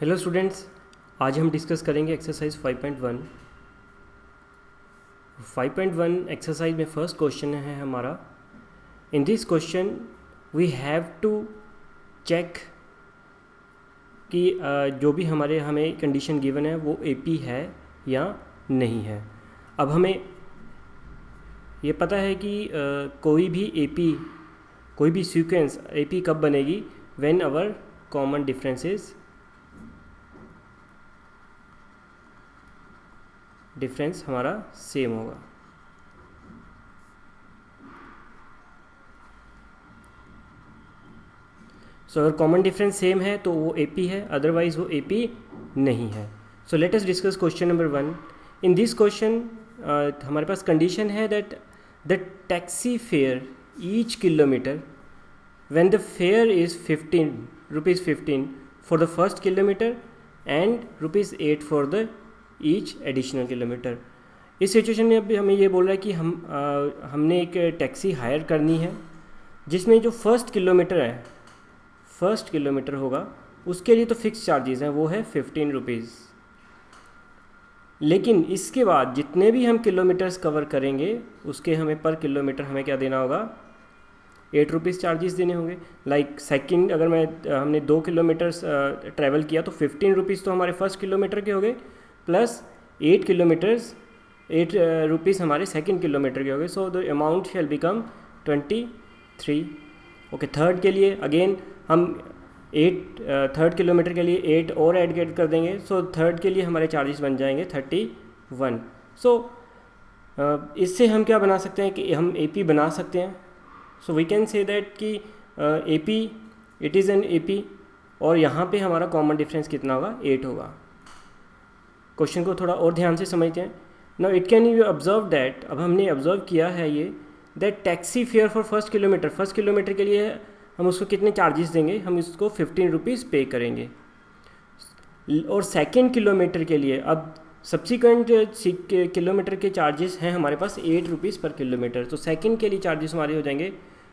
Hello students, आज हम discuss करेंगे एक्सरसाइज 5.1। 5.1 एक्सरसाइज में फर्स्ट क्वेश्चन है हमारा। In this question we have to check कि जो भी हमें कंडीशन गिवन है वो एपी है या नहीं है। अब हमें ये पता है कि कोई भी एपी, कोई भी सीक्वेंस एपी कब बनेगी, व्हेन आवर कॉमन डिफरेंस हमारा सेम होगा। सो अगर कॉमन डिफरेंस सेम है तो वो एपी है, अदरवाइज वो एपी नहीं है। So let us discuss question number 1। In this question हमारे पास कंडीशन है that the taxi fare each kilometre when the fair is ₹15 for the first kilometre and ₹8 for the each additional kilometre. इस situation में अभी हमें ये बोल रहा है कि हमने एक टैक्सी हायर करनी है जिसमें जो फर्स्ट किलोमीटर होगा उसके लिए तो फिक्स चार्जेस हैं, वो है ₹15। लेकिन इसके बाद जितने भी हम किलोमीटर्स कवर करेंगे उसके हमें पर किलोमीटर हमें क्या देना होगा, ₹8 चार्जेस देने होंगे। लाइक सेकंड, अगर हमने 2 किलोमीटर्स ट्रैवल किया तो ₹15 तो हमारे फर्स्ट किलोमीटर के हो गए, प्लस 8 रुपीज़ हमारे सेकंड किलोमीटर के हो गए। So the amount shell become 23। Okay, third के लिए अगेन हम थर्ड किलोमीटर के लिए 8 और ऐड कर देंगे। सो थर्ड के लिए हमारे चार्जेस बन जाएंगे 31। सो इससे हम क्या बना सकते हैं कि हम एपी बना सकते हैं। So we can say that कि AP, it is an AP, और यहाँ पे हमारा कॉमन डिफरेंस कितना होगा, 8 होगा। क्वेश्चन को थोड़ा और ध्यान से समझते हैं। Now it can you observe that, अब हमने ऑब्जर्व किया है ये that taxi fare for first kilometre के लिए हम उसको कितने चार्जेस देंगे, हम इसको ₹15 पे करेंगे। और सेकंड किलोमीटर के लिए अब सब्सिक्वेंट किलोमीटर के चार्जेस हैं हमारे पास ₹8 पर किलोमीटर। तो सेकंड के लिए चार्जेस हमारे हो जाएंगे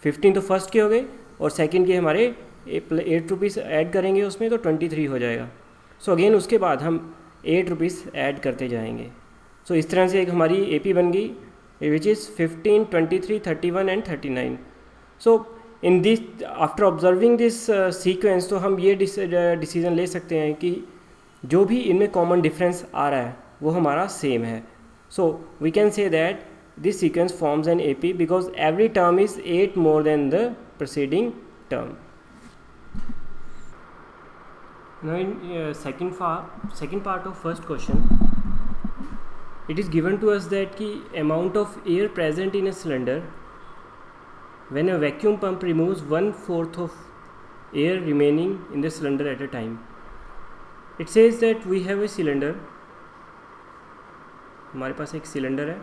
15 तो फर्स्ट के हो गए, और सेकंड के हमारे ₹8 ऐड करेंगे उसमें तो 23 हो जाएगा। सो अगेन उसके बाद हम ₹8 ऐड करते जाएंगे। सो इस तरह से एक हमारी एपी बन गई which is 15, 23, 31 and 39। So in this, after observing this sequence, तो हम ये डिसीजन ले सकते हैं कि जो भी इनमें कॉमन डिफरेंस आ रहा है वो हमारा सेम है। So we can say that this sequence forms an AP because every term is 8 more than the preceding term. Now in second part of first question, it is given to us that the amount of air present in a cylinder when a vacuum pump removes 1/4 of air remaining in the cylinder at a time. It says that we have a cylinder, हमारे पास एक cylinder है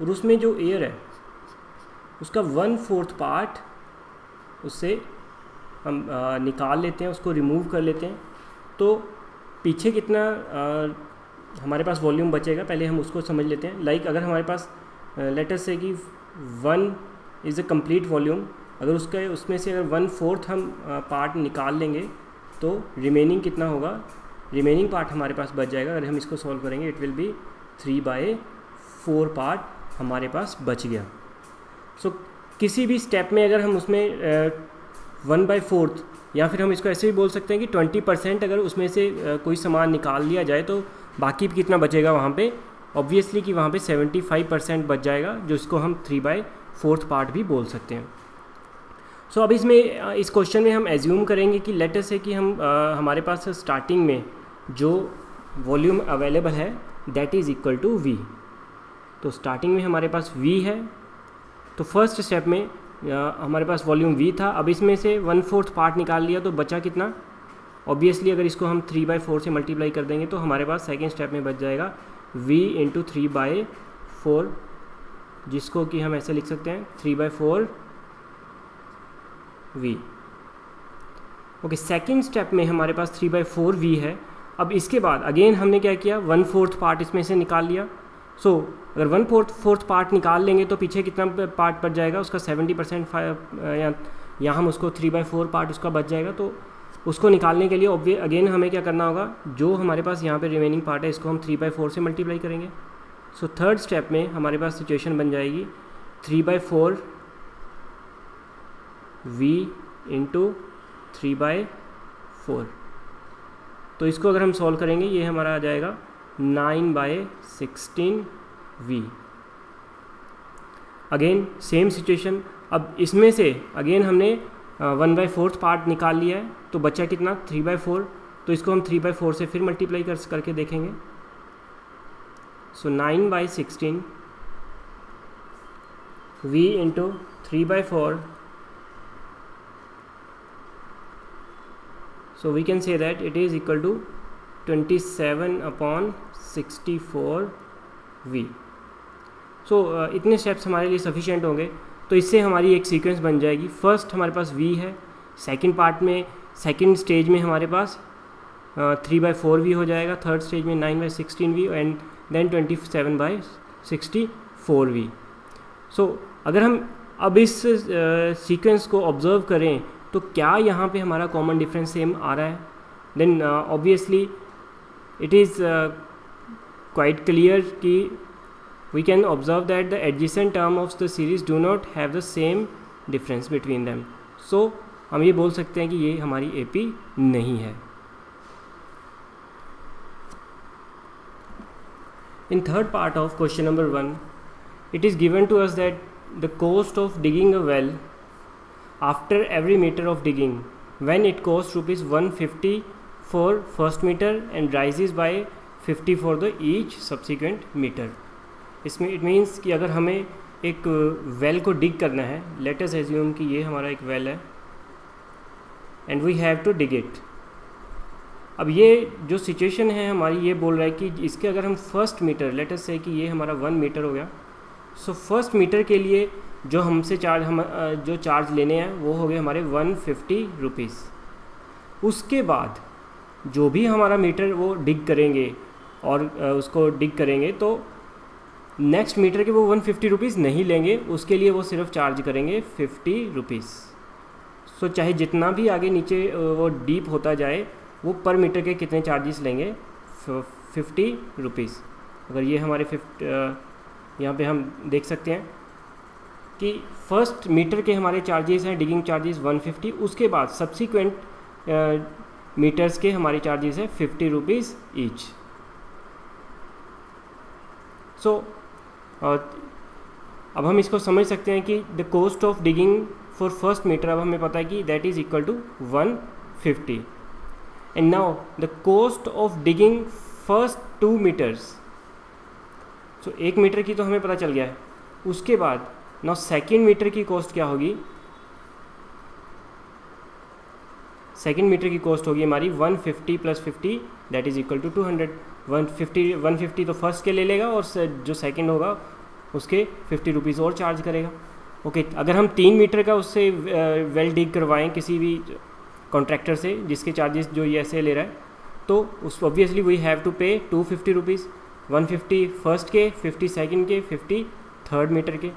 और उसमें जो air है उसका 1/4 part उससे हम निकाल लेते हैं, उसको रिमूव कर लेते हैं। तो पीछे कितना हमारे पास वॉल्यूम बचेगा, पहले हम उसको समझ लेते हैं। लाइक अगर हमारे पास लेट अस से कि 1 इज़ अ कंप्लीट वॉल्यूम, अगर उसमें से अगर 1/4 हम पार्ट निकाल लेंगे तो रिमेनिंग कितना होगा, रिमेनिंग पार्ट हमारे पास बच जाएगा। अगर हम इसको सॉल्व करेंगे इट विल बी 3/4 पार्ट हमारे पास बच गया। सो किसी भी स्टेप में अगर हम उसमें 1/4, या फिर हम इसको ऐसे भी बोल सकते हैं कि 20% अगर उसमें से कोई सामान निकाल लिया जाए तो बाकी कितना बचेगा वहाँ पे, ऑब्वियसली कि वहाँ पे 75% बच जाएगा, जो इसको हम 3/4 पार्ट भी बोल सकते हैं। सो अब इस क्वेश्चन में हम एज्यूम करेंगे कि लेट अस से कि हमारे पास स्टार्टिंग में जो वॉल्यूम अवेलेबल है that is equal to V। तो स्टार्टिंग में हमारे पास V है, तो फर्स्ट स्टेप में हमारे पास वॉल्यूम V था। अब इसमें से 1/4 पार्ट निकाल लिया तो बचा कितना, ऑब्वियसली अगर इसको हम 3/4 से मल्टीप्लाई कर देंगे तो हमारे पास सेकेंड स्टेप में बच जाएगा V × 3/4, जिसको कि हम ऐसे लिख सकते हैं 3/4 V। ओके, सेकेंड स्टेप में हमारे पास 3/4 V है। अब इसके बाद अगेन हमने क्या किया, 1/4 पार्ट इसमें से निकाल लिया। सो अगर 1/4 पार्ट निकाल लेंगे तो पीछे कितना पार्ट बच जाएगा, उसका 70% या हम उसको 3/4 पार्ट उसका बच जाएगा। तो उसको निकालने के लिए अगेन हमें क्या करना होगा, जो हमारे पास यहाँ पे रिमेनिंग पार्ट है इसको हम 3/4 से मल्टीप्लाई करेंगे। सो थर्ड स्टेप में हमारे पास सिचुएशन बन जाएगी 3/4 v इंटू 3/4। तो इसको अगर हम सॉल्व करेंगे ये हमारा आ जाएगा 9/16 v। अगेन सेम सिचुएशन, अब इसमें से अगेन हमने 1/4 पार्ट निकाल लिया है, तो बचा कितना 3/4। तो इसको हम 3/4 से फिर मल्टीप्लाई करके देखेंगे। सो 9/16 v into 3/4। So we can say that it is equal to 27/64 v। So इतने स्टेप्स हमारे लिए सफिशिएंट होंगे। तो इससे हमारी एक सीक्वेंस बन जाएगी। फर्स्ट हमारे पास v है, सेकंड पार्ट में सेकंड स्टेज में हमारे पास 3/4 v हो जाएगा, थर्ड स्टेज में 9/16 v एंड देन 27/64 v। सो अगर हम अब इस सीक्वेंस को ऑब्जर्व करें तो क्या यहाँ पे हमारा कॉमन डिफरेंस सेम आ रहा है? Then obviously it is quite clear कि we can observe that the adjacent term of the series do not have the same difference between them। so हम ये बोल सकते हैं कि ये हमारी AP नहीं है। In third part of question number 1, it is given to us that the cost of digging a well after every meter of digging, when it costs ₹150 for first meter and rises by 50 for the each subsequent meter। इसमें it means कि अगर हमें एक well को डिग करना है, let us assume कि ये हमारा एक वेल है and we have to dig it. अब ये जो सिचुएशन है हमारी ये बोल रहा है कि इसके अगर हम फर्स्ट मीटर, लेट अस से कि ये हमारा 1 मीटर हो गया। सो फर्स्ट मीटर के लिए जो हमसे जो चार्ज लेने हैं वो हो गए हमारे 150 रुपीज़। उसके बाद जो भी हमारा मीटर वो डिग करेंगे और उसको डिग करेंगे तो नेक्स्ट मीटर के वो 150 रुपीज़ नहीं लेंगे, उसके लिए वो सिर्फ चार्ज करेंगे 50 रुपीज़। सो चाहे जितना भी आगे नीचे वो डीप होता जाए वो पर मीटर के कितने चार्जेस लेंगे 50 रुपीज़। अगर ये हमारे यहाँ पे हम देख सकते हैं कि फर्स्ट मीटर के हमारे चार्जेस हैं डिगिंग चार्जेस 150, उसके बाद सब्सिक्वेंट मीटर्स के हमारे चार्जेस हैं 50 रुपीज़ ईच। सो अब हम इसको समझ सकते हैं कि the cost of digging for first meter, अब हमें पता है कि that is equal to 150। And now the cost of digging first 2 meters. So 1 meter की तो हमें पता चल गया है। उसके बाद नाउ सेकेंड मीटर की कॉस्ट क्या होगी? सेकेंड मीटर की कॉस्ट होगी हमारी 150 + 50 दैट इज़ इक्वल टू 200। 150 तो फर्स्ट के ले लेगा और जो सेकंड होगा उसके 50 रुपीज़ और चार्ज करेगा। ओके, अगर हम 3 मीटर का उससे वेल डिग करवाएं किसी भी कॉन्ट्रैक्टर से जिसके चार्जेस जो ये ऐसे ले रहा है, तो उस ऑब्वियसली वी हैव टू पे 250 रुपीज़, 150 फर्स्ट के, 50 सेकंड के, 50 थर्ड मीटर के।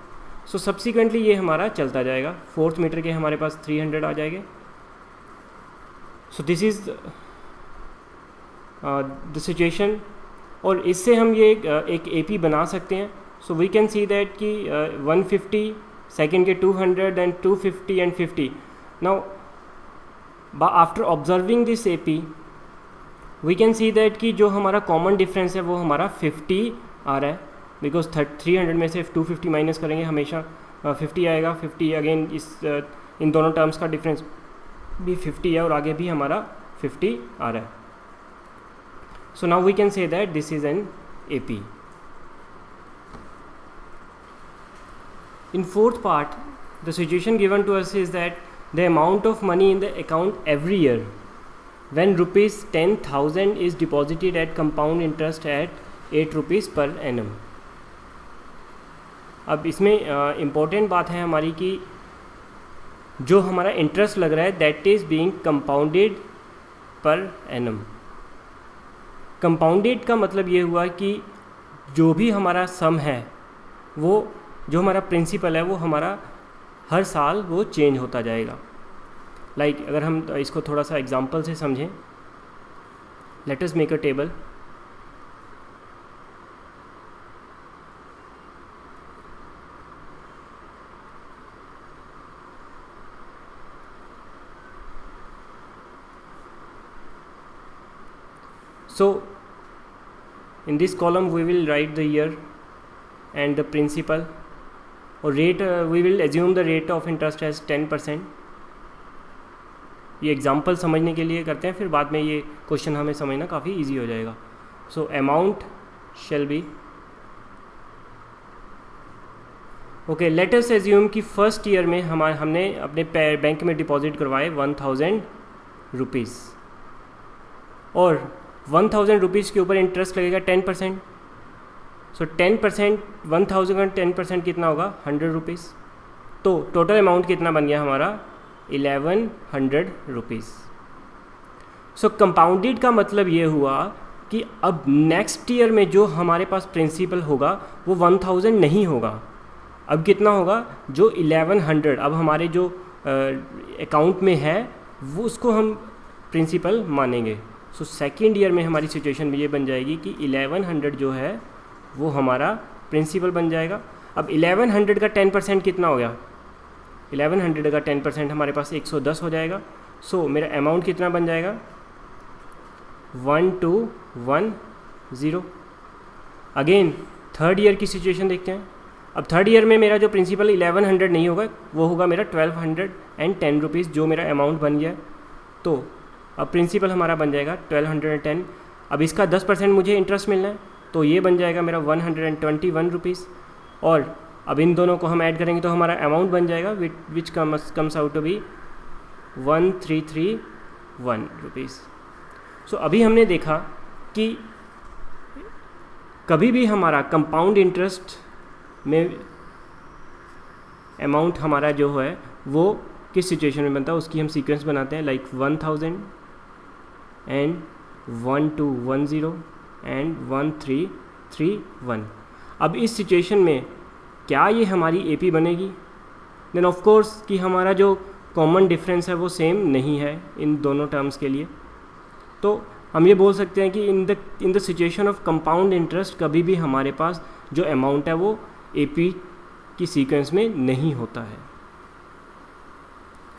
सो सब्सिक्वेंटली ये हमारा चलता जाएगा। फोर्थ मीटर के हमारे पास 300 आ जाएंगे। So this is the situation. और इससे हम ये एक AP बना सकते हैं। So we can see that कि 150 सेकेंड के 200 and 250 and 50। Now after observing this AP we can see that कि जो हमारा कॉमन डिफरेंस है वो हमारा 50 आ रहा है, बिकॉज 300 में से 250 माइनस करेंगे हमेशा 50 आएगा। 50 अगेन इन दोनों टर्म्स का डिफरेंस भी 50 है और आगे भी हमारा 50 आ रहा है। So now we can say that this is an AP. In fourth part, the situation given to us is that the amount of money in the account every year when ₹10,000 is deposited at compound interest at 8 rupees per annum। अब इसमें important बात है हमारी कि जो हमारा interest लग रहा है that is being compounded per annum. Compounded का मतलब ये हुआ कि जो भी हमारा सम है वो जो हमारा प्रिंसिपल है वो हमारा हर साल वो चेंज होता जाएगा। लाइक अगर हम इसको थोड़ा सा एग्जांपल से समझें, let us make a table. So in this column we will write the year and the principal, or rate we will assume the rate of interest as 10%. ये एग्जाम्पल समझने के लिए करते हैं, फिर बाद में ये क्वेश्चन हमें समझना काफ़ी इजी हो जाएगा. So amount shall be, okay, let us assume कि फर्स्ट ईयर में हमने अपने बैंक में डिपॉजिट करवाए 1000 रुपीज़, और 1000 रुपीज़ के ऊपर इंटरेस्ट लगेगा 10%. सो 10%, 1000 का 10% कितना होगा 100 रुपीज़. तो टोटल अमाउंट कितना बन गया हमारा 1100 रुपीज़. सो कंपाउंडेड का मतलब ये हुआ कि अब नेक्स्ट ईयर में जो हमारे पास प्रिंसिपल होगा वो 1000 नहीं होगा. अब कितना होगा, जो 1100 अब हमारे जो अकाउंट में है वो उसको हम प्रिंसिपल मानेंगे. सो सेकेंड ईयर में हमारी सिचुएशन में ये बन जाएगी कि 1100 जो है वो हमारा प्रिंसिपल बन जाएगा. अब 1100 का 10% कितना हो गया, 1100 का 10% हमारे पास 110 हो जाएगा. सो मेरा अमाउंट कितना बन जाएगा 1210. अगेन थर्ड ईयर की सिचुएशन देखते हैं. अब थर्ड ईयर में मेरा जो प्रिंसिपल 1100 नहीं होगा, वो होगा मेरा 1210 रुपीज़, जो मेरा अमाउंट बन गया. तो अब प्रिंसिपल हमारा बन जाएगा 1210. अब इसका 10% मुझे इंटरेस्ट मिलना है, तो ये बन जाएगा मेरा 121 रुपीज़. और अब इन दोनों को हम ऐड करेंगे तो हमारा अमाउंट बन जाएगा which comes out to be 1331 rupees. So अभी हमने देखा कि कभी भी हमारा कंपाउंड इंटरेस्ट में अमाउंट हमारा जो है वो किस सिचुएशन में बनता है उसकी हम सीक्वेंस बनाते हैं, लाइक 1000 एंड 1210 एंड 1331. अब इस सिचुएशन में क्या ये हमारी एपी बनेगी? देन ऑफ कोर्स कि हमारा जो कॉमन डिफरेंस है वो सेम नहीं है इन दोनों टर्म्स के लिए. तो हम ये बोल सकते हैं कि in the situation of compound interest कभी भी हमारे पास जो अमाउंट है वो एपी की सीक्वेंस में नहीं होता है.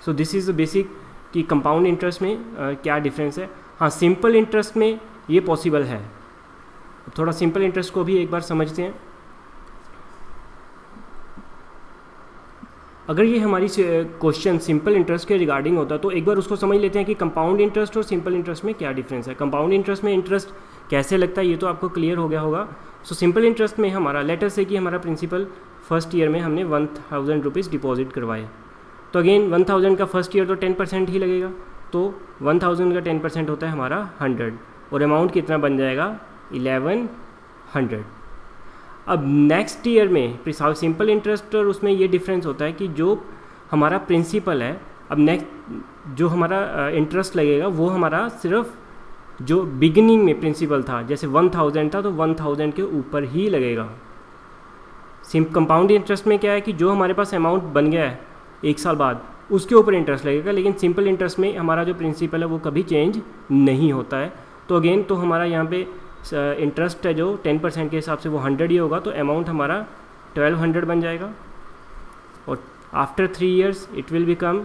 सो दिस इज़ द बेसिक कि कंपाउंड इंटरेस्ट में क्या डिफरेंस है. हाँ, सिंपल इंटरेस्ट में ये पॉसिबल है. थोड़ा सिंपल इंटरेस्ट को भी एक बार समझते हैं. अगर ये हमारी क्वेश्चन सिंपल इंटरेस्ट के रिगार्डिंग होता तो एक बार उसको समझ लेते हैं कि कंपाउंड इंटरेस्ट और सिंपल इंटरेस्ट में क्या डिफरेंस है. कंपाउंड इंटरेस्ट में इंटरेस्ट कैसे लगता है ये तो आपको क्लियर हो गया होगा. सो सिंपल इंटरेस्ट में हमारा लेटर से कि हमारा प्रिंसिपल फर्स्ट ईयर में हमने 1000 रुपीज़ डिपॉजिट करवाए, तो अगेन 1000 का फर्स्ट ईयर तो 10% ही लगेगा, तो 1000 का 10% होता है हमारा 100, और अमाउंट कितना बन जाएगा 1100. अब नेक्स्ट ईयर में सिंपल इंटरेस्ट और उसमें ये डिफरेंस होता है कि जो हमारा प्रिंसिपल है, अब नेक्स्ट जो हमारा इंटरेस्ट लगेगा वो हमारा सिर्फ जो बिगिनिंग में प्रिंसिपल था, जैसे 1000 था तो 1000 के ऊपर ही लगेगा. कंपाउंड इंटरेस्ट में क्या है कि जो हमारे पास अमाउंट बन गया है एक साल बाद उसके ऊपर इंटरेस्ट लगेगा, लेकिन सिंपल इंटरेस्ट में हमारा जो प्रिंसिपल है वो कभी चेंज नहीं होता है. तो अगेन तो हमारा यहाँ पे इंटरेस्ट है जो 10% के हिसाब से वो 100 ही होगा, तो अमाउंट हमारा 1200 बन जाएगा. और after 3 years it will become,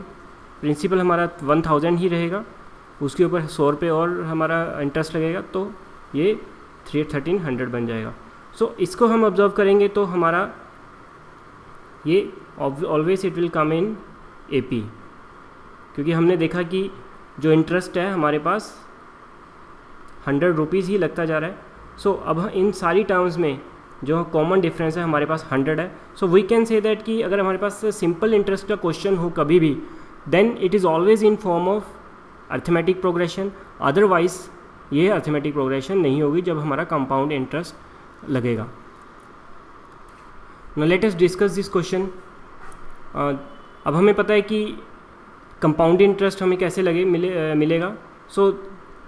principal हमारा 1000 ही रहेगा, उसके ऊपर 100 रुपये और हमारा इंटरेस्ट लगेगा, तो ये 1300 बन जाएगा. सो इसको हम ऑब्जर्व करेंगे तो हमारा ये always it will come in AP, क्योंकि हमने देखा कि जो इंटरेस्ट है हमारे पास 100 रुपीज़ ही लगता जा रहा है. सो अब इन सारी टर्म्स में जो कॉमन डिफरेंस है हमारे पास 100 है. So we can say that कि अगर हमारे पास सिंपल इंटरेस्ट का क्वेश्चन हो कभी भी, then it is always in form of arithmetic progression. Otherwise ये अर्थमेटिक प्रोग्रेशन नहीं होगी जब हमारा कंपाउंड इंटरेस्ट लगेगा. Now let us discuss this question. अब हमें पता है कि कंपाउंड इंटरेस्ट हमें कैसे मिलेगा. So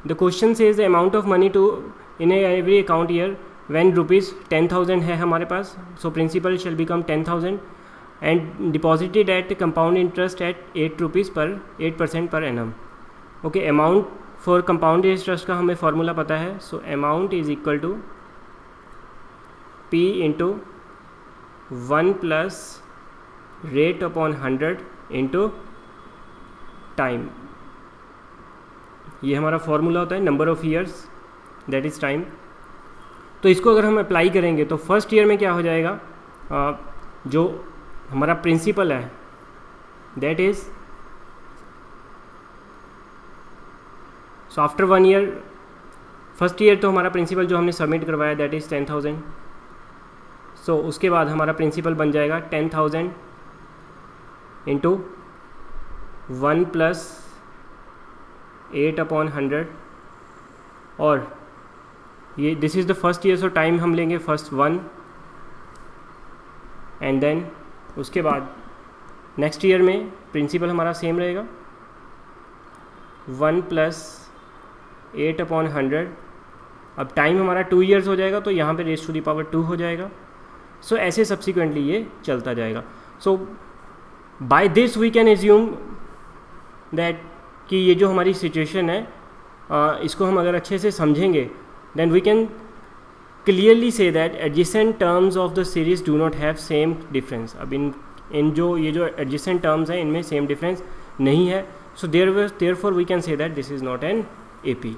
the question says the amount of money to in every account year when rupees 10,000 है हमारे पास. So principal shall become 10,000 and deposited at compound interest at 8% per annum. Okay, amount for compound interest का हमें formula पता है, so amount is equal to P into 1 plus rate upon 100 into time. ये हमारा formula होता है, number of years that is time. तो इसको अगर हम अप्लाई करेंगे तो फर्स्ट ईयर में क्या हो जाएगा, जो हमारा प्रिंसिपल है that is, so after 1 year, first year तो हमारा प्रिंसिपल जो हमने सबमिट करवाया दैट इज़ 10,000। सो उसके बाद हमारा प्रिंसिपल बन जाएगा 10,000 इंटू 1 प्लस 8/100, और ये this is the first year, so time हम लेंगे फर्स्ट 1 एंड देन उसके बाद नेक्स्ट ईयर में प्रिंसिपल हमारा सेम रहेगा 1 प्लस 8/100। अब टाइम हमारा 2 ईयर्स हो जाएगा, तो यहाँ पे रेज़ टू द पावर 2 हो जाएगा। सो ऐसे सब्सिक्वेंटली ये चलता जाएगा। So by this we can assume that कि ये जो हमारी सिचुएशन है, इसको हम अगर अच्छे से समझेंगे then we can clearly say that adjacent terms of the series do not have same difference. अब इन जो ये जो एडजेसेंट टर्म्स हैं इनमें सेम डिफरेंस नहीं है, so therefore we can say that this is not an AP.